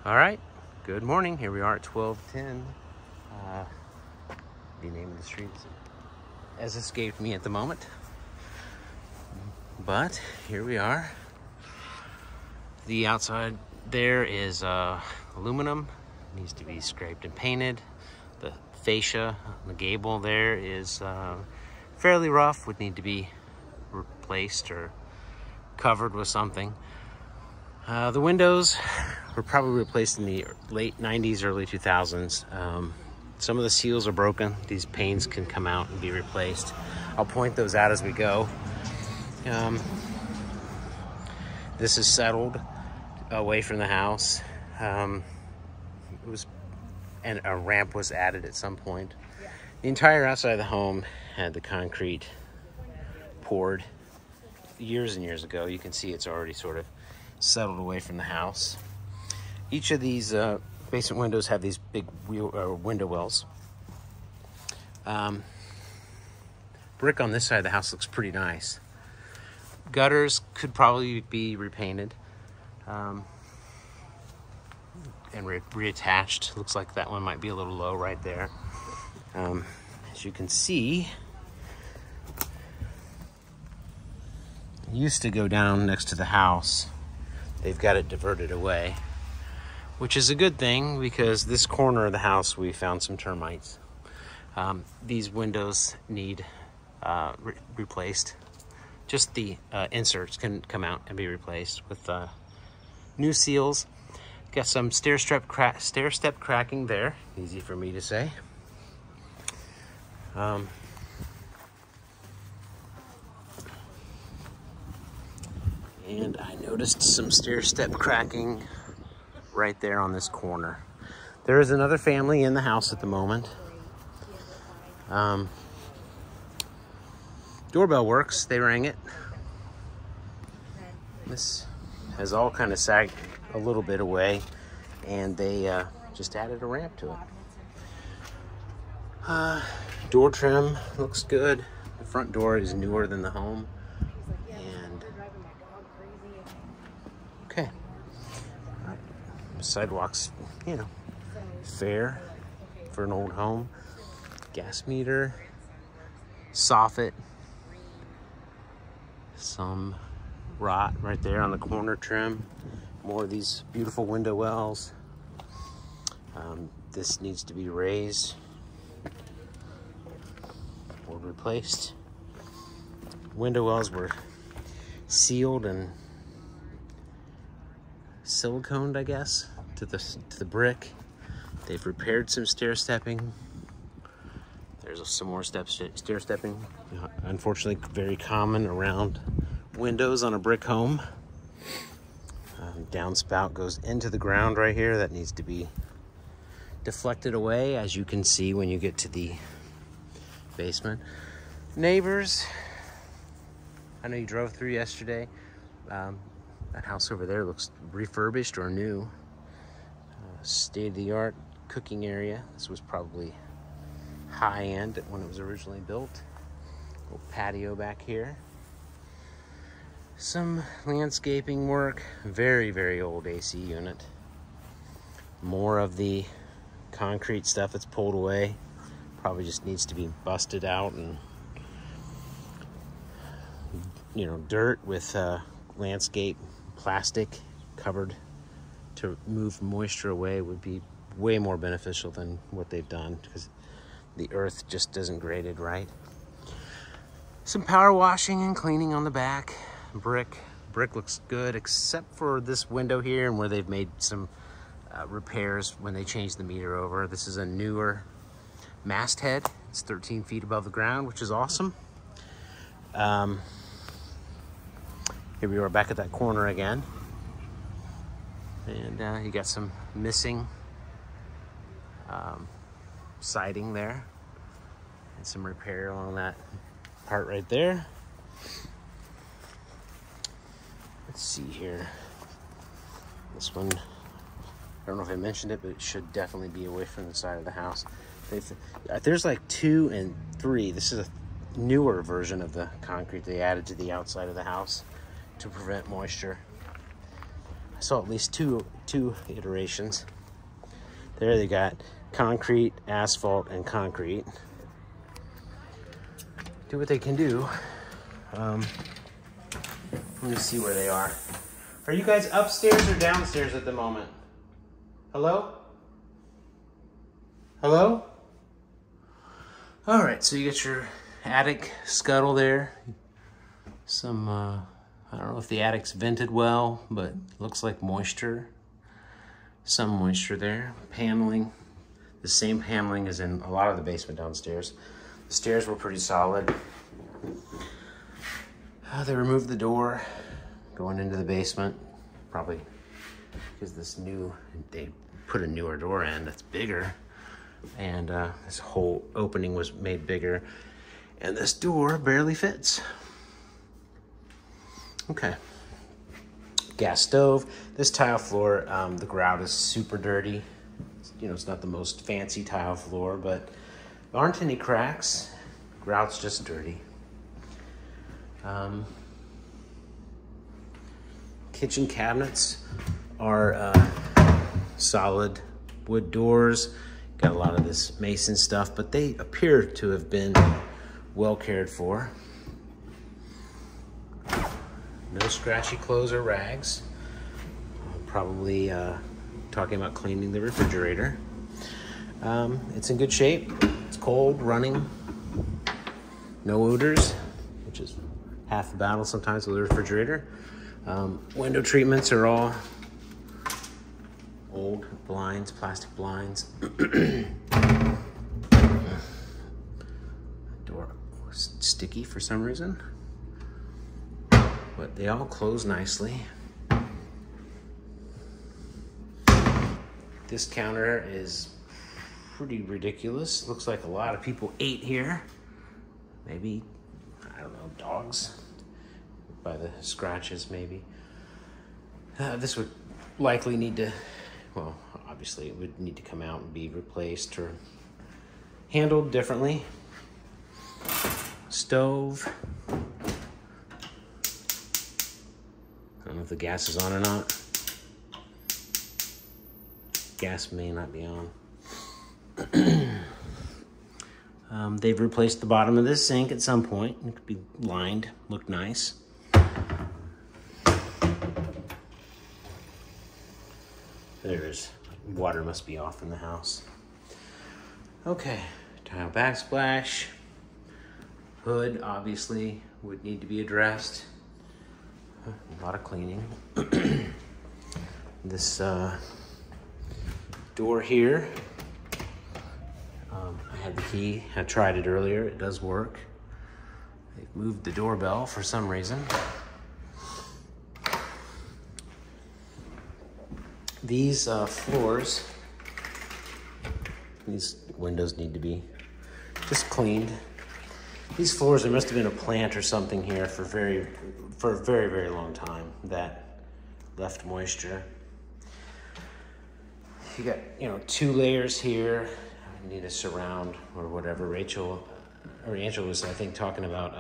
All right, good morning. Here we are at 1210. The name of the street has escaped me at the moment, but here we are. The outside there is aluminum, needs to be scraped and painted. The fascia on the gable there is fairly rough, would need to be replaced or covered with something. The windows were probably replaced in the late 90s, early 2000s. Some of the seals are broken. These panes can come out and be replaced. I'll point those out as we go. This is settled away from the house. And a ramp was added at some point. The entire outside of the home had the concrete poured years and years ago. You can see it's already sort of settled away from the house. Each of these basement windows have these big window wells. Brick on this side of the house looks pretty nice. Gutters could probably be repainted and reattached. Looks like that one might be a little low right there. As you can see, it used to go down next to the house. They've got it diverted away, which is a good thing because this corner of the house we found some termites. These windows need replaced. Just the inserts can come out and be replaced with new seals. Got some stair step cracking there, easy for me to say. And I noticed some stair step cracking right there on this corner. There is another family in the house at the moment. Doorbell works, they rang it. This has all kind of sagged a little bit away, and they just added a ramp to it. Door trim looks good. The front door is newer than the home. And okay. Sidewalks, fair for an old home. Gas meter, soffit, some rot right there on the corner trim. More of these beautiful window wells. This needs to be raised or replaced. Window wells were sealed and siliconed, I guess, to the brick. They've repaired some stair stepping. There's some more stair stepping. Unfortunately, very common around windows on a brick home. Downspout goes into the ground right here. That needs to be deflected away, as you can see when you get to the basement. Neighbors, I know you drove through yesterday. That house over there looks refurbished or new. State-of-the-art cooking area. This was probably high-end when it was originally built. Little patio back here. Some landscaping work. Very, very old AC unit. More of the concrete stuff that's pulled away. Probably just needs to be busted out, and dirt with landscape plastic covered to move moisture away would be way more beneficial than what they've done, because the earth just isn't graded right. Some power washing and cleaning on the back. Brick looks good, except for this window here and where they've made some repairs when they changed the meter over. This is a newer masthead. It's 13 feet above the ground, which is awesome. Here we are back at that corner again. And you got some missing siding there. And some repair along that part right there. Let's see here. This one, I don't know if I mentioned it, but it should definitely be away from the side of the house. There's like 2 and 3. This is a newer version of the concrete they added to the outside of the house to prevent moisture. I saw at least two iterations. There they got concrete, asphalt, and concrete. Do what they can do. Let me see where they are. Are you guys upstairs or downstairs at the moment? Hello? Hello? All right, so you got your attic scuttle there. Some, I don't know if the attic's vented well, but looks like moisture. Some moisture there. Paneling. The same paneling as in a lot of the basement downstairs. The stairs were pretty solid. They removed the door going into the basement, probably because they put a newer door in that's bigger, and this whole opening was made bigger, and this door barely fits. Okay. Gas stove. This tile floor, the grout is super dirty. You know, it's not the most fancy tile floor, but there aren't any cracks. Grout's just dirty. Kitchen cabinets are solid wood doors. Got a lot of this mason stuff, but they appear to have been well cared for. No scratchy clothes or rags. Probably talking about cleaning the refrigerator. It's in good shape. It's cold, running. No odors, which is half the battle sometimes with the refrigerator. Window treatments are all old blinds, plastic blinds. Door was sticky for some reason, but they all close nicely. This counter is pretty ridiculous. Looks like a lot of people ate here. Maybe, I don't know, dogs? By the scratches, maybe. This would likely need to, well, obviously it would need to come out and be replaced or handled differently. Stove. I don't know if the gas is on or not. Gas may not be on. They've replaced the bottom of this sink at some point. It could be lined, look nice. There's water must be off in the house. Okay, tile backsplash. Hood obviously would need to be addressed. A lot of cleaning. This door here. I had the key. I tried it earlier. It does work. They've moved the doorbell for some reason. These floors, these windows need to be just cleaned. These floors, there must have been a plant or something here for a very, very long time that left moisture. You got, you know, 2 layers here. I need a surround or whatever. Angel was, I think, talking about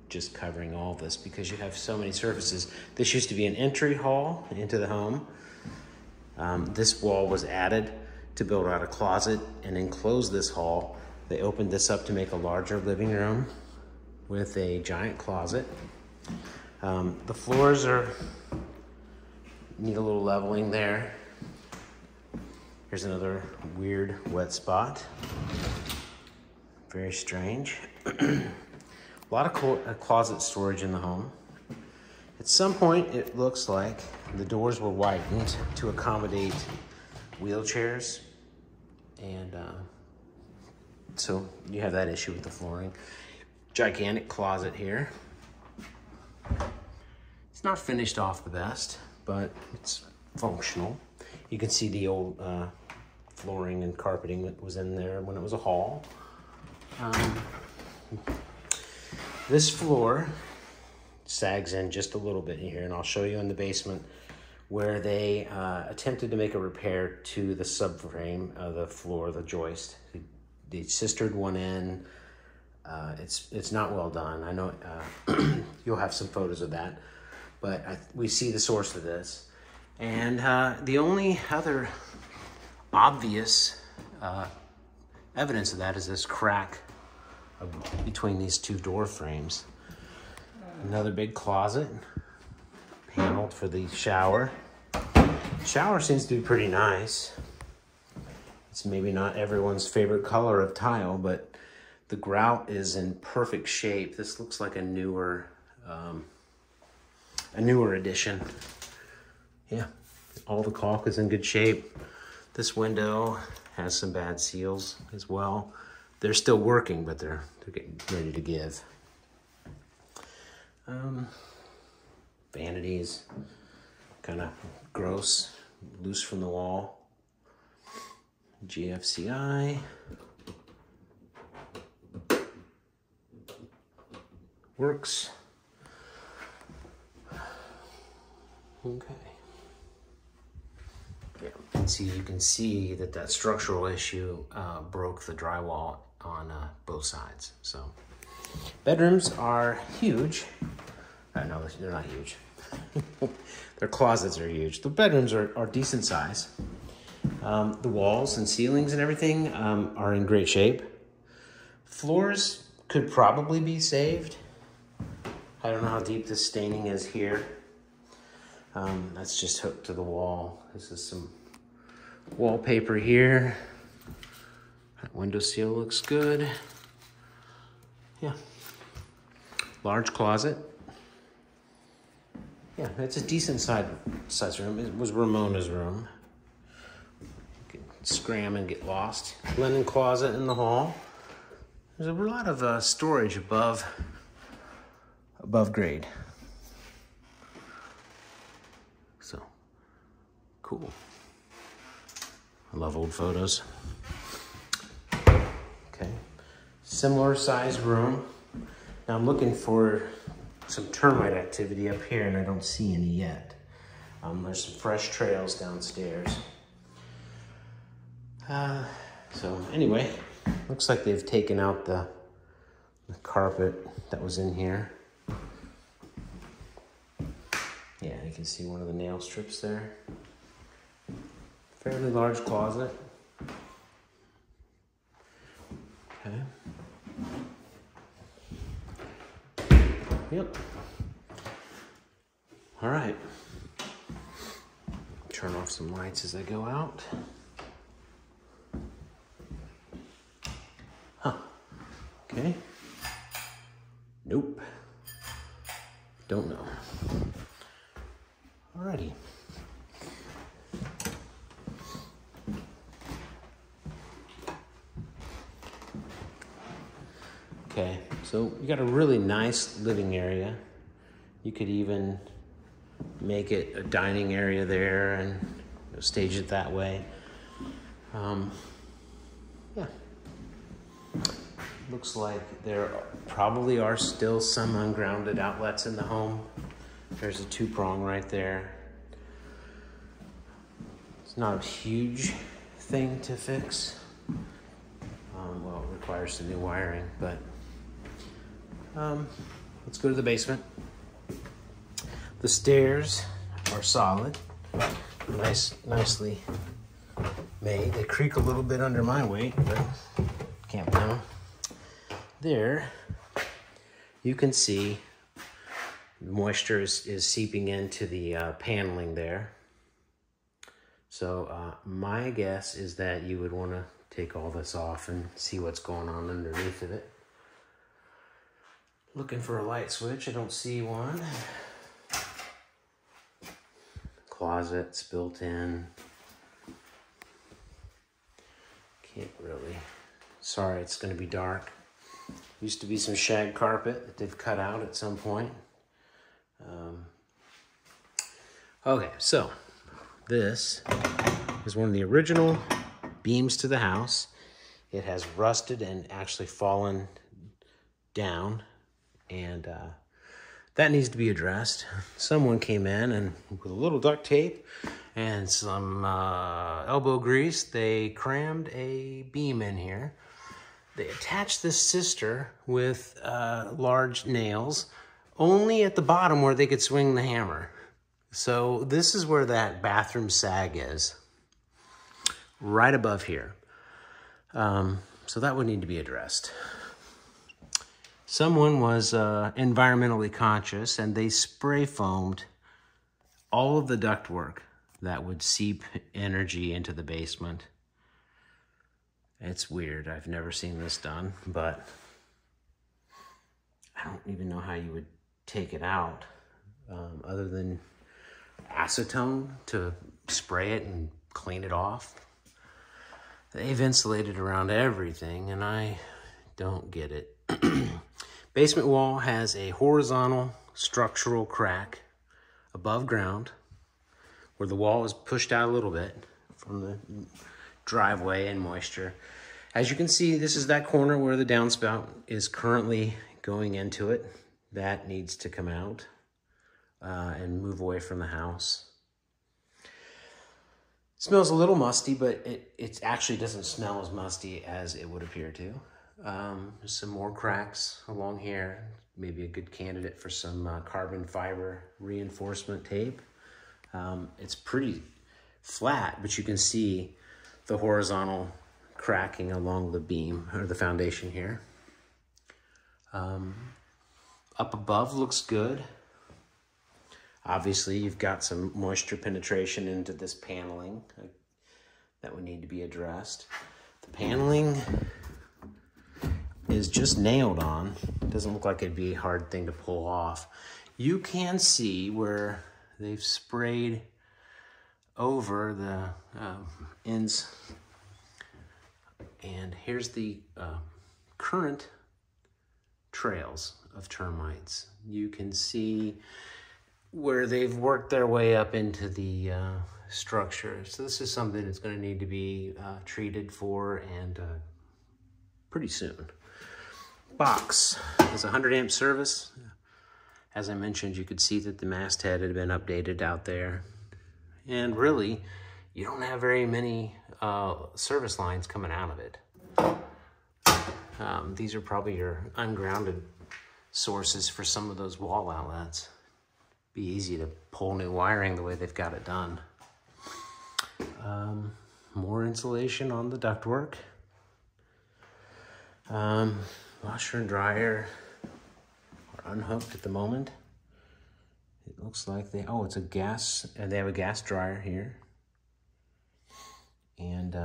just covering all this because you have so many surfaces. This used to be an entry hall into the home. This wall was added to build out a closet and enclose this hall. They opened this up to make a larger living room with a giant closet. The floors need a little leveling there. Here's another weird wet spot. Very strange. A lot of closet storage in the home. At some point, it looks like the doors were widened to accommodate wheelchairs. And so you have that issue with the flooring. Gigantic closet here. It's not finished off the best, but it's functional. You can see the old flooring and carpeting that was in there when it was a hall. This floor sags in just a little bit here, and I'll show you in the basement where they attempted to make a repair to the subframe of the floor, the joist. They sistered one in. It's not well done. I know you'll have some photos of that, but we see the source of this. And the only other obvious evidence of that is this crack between these two door frames. Another big closet, paneled for the shower. The shower seems to be pretty nice. It's maybe not everyone's favorite color of tile, but the grout is in perfect shape. This looks like a newer addition. Yeah, all the caulk is in good shape. This window has some bad seals as well. They're still working, but they're getting ready to give. Vanities, kind of gross, loose from the wall. GFCI. Works. Okay. Yeah, and you can see that structural issue broke the drywall on both sides. So, bedrooms are huge. No, they're not huge. Their closets are huge. The bedrooms are decent size. The walls and ceilings and everything are in great shape. Floors could probably be saved. I don't know how deep this staining is here. That's just hooked to the wall. This is some wallpaper here. That window seal looks good. Yeah. Large closet. Yeah, it's a decent size room. It was Ramona's room. You can scram and get lost. Linen closet in the hall. There's a lot of storage above grade. So, cool. I love old photos. Okay, similar size room. Now I'm looking for some termite activity up here and I don't see any yet. There's some fresh trails downstairs. So anyway, looks like they've taken out the carpet that was in here. Yeah, you can see one of the nail strips there. Fairly large closet. Okay. Yep. All right. Turn off some lights as I go out. Huh. Okay. Nope. Don't know. Alrighty. Okay, so you got a really nice living area. You could even make it a dining area there and stage it that way. Yeah. Looks like there probably are still some ungrounded outlets in the home. There's a two-prong right there. It's not a huge thing to fix. Well, it requires some new wiring, but let's go to the basement. The stairs are solid, nicely made. They creak a little bit under my weight, but can't blame them. There, you can see moisture is seeping into the paneling there. So my guess is that you would want to take all this off and see what's going on underneath of it. Looking for a light switch, I don't see one. Closet's built in. Can't really. Sorry, it's going to be dark. Used to be some shag carpet that they've cut out at some point. Okay, so this is one of the original beams to the house. It has rusted and actually fallen down, and that needs to be addressed. Someone came in and with a little duct tape and some elbow grease, they crammed a beam in here. They attached this sister with large nails only at the bottom where they could swing the hammer. So this is where that bathroom sag is, right above here. So that would need to be addressed. Someone was environmentally conscious and they spray foamed all of the ductwork that would seep energy into the basement. It's weird. I've never seen this done, but I don't even know how you would take it out other than acetone to spray it and clean it off. They've insulated around everything, and I don't get it. Basement wall has a horizontal structural crack above ground where the wall is pushed out a little bit from the driveway and moisture. As you can see, this is that corner where the downspout is currently going into it. That needs to come out and move away from the house. It smells a little musty, but it actually doesn't smell as musty as it would appear to. There's some more cracks along here. Maybe a good candidate for some carbon fiber reinforcement tape. It's pretty flat, but you can see the horizontal cracking along the beam or the foundation here. Up above looks good. Obviously, you've got some moisture penetration into this paneling that would need to be addressed. The paneling is just nailed on. It doesn't look like it'd be a hard thing to pull off. You can see where they've sprayed over the ends. And here's the current trails of termites. You can see where they've worked their way up into the structure. So this is something that's going to need to be treated for, and pretty soon. Box is a 100 amp service. As I mentioned, you could see that the masthead had been updated out there. And really, you don't have very many service lines coming out of it. These are probably your ungrounded sources for some of those wall outlets. Be easy to pull new wiring the way they've got it done. More insulation on the ductwork. Washer and dryer are unhooked at the moment. It looks like it's a gas, and they have a gas dryer here. And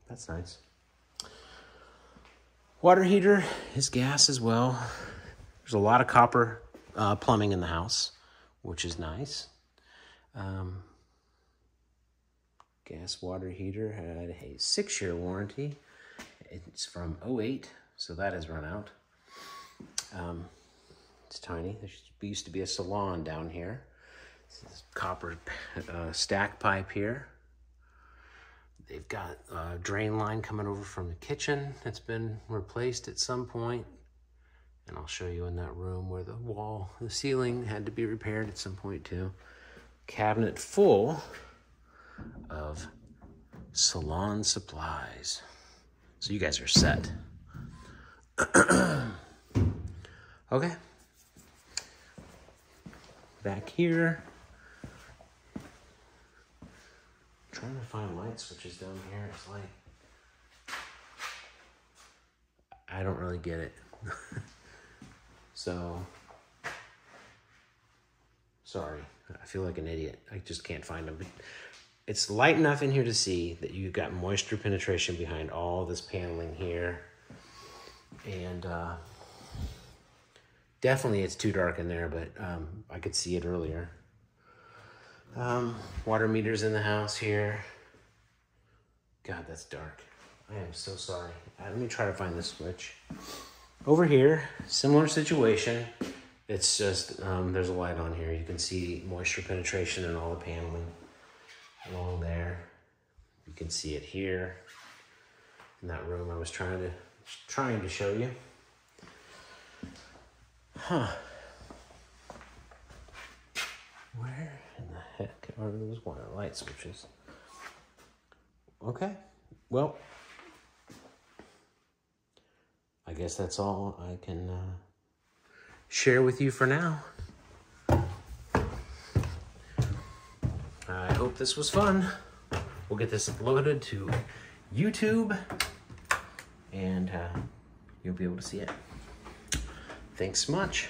that's nice. Water heater is gas as well. There's a lot of copper plumbing in the house, which is nice. Gas water heater had a 6-year warranty. It's from 2008, so that has run out. It's tiny. There used to be a salon down here. This is copper stack pipe here. They've got a drain line coming over from the kitchen. It's been replaced at some point. And I'll show you in that room where the ceiling had to be repaired at some point too. Cabinet full of salon supplies. So you guys are set. Okay. Back here. Trying to find light switches down here. It's like, I don't really get it. So, sorry. I feel like an idiot. I just can't find them. But it's light enough in here to see that you've got moisture penetration behind all this paneling here. And definitely it's too dark in there, but I could see it earlier. Water meters in the house here. God, that's dark. I am so sorry. Let me try to find this switch. Over here, similar situation. It's just, there's a light on here. You can see moisture penetration in all the paneling along there. You can see it here in that room I was trying to show you. Huh. Where in the heck are those light switches? Okay, well, I guess that's all I can share with you for now. I hope this was fun. We'll get this uploaded to YouTube, and you'll be able to see it. Thanks much.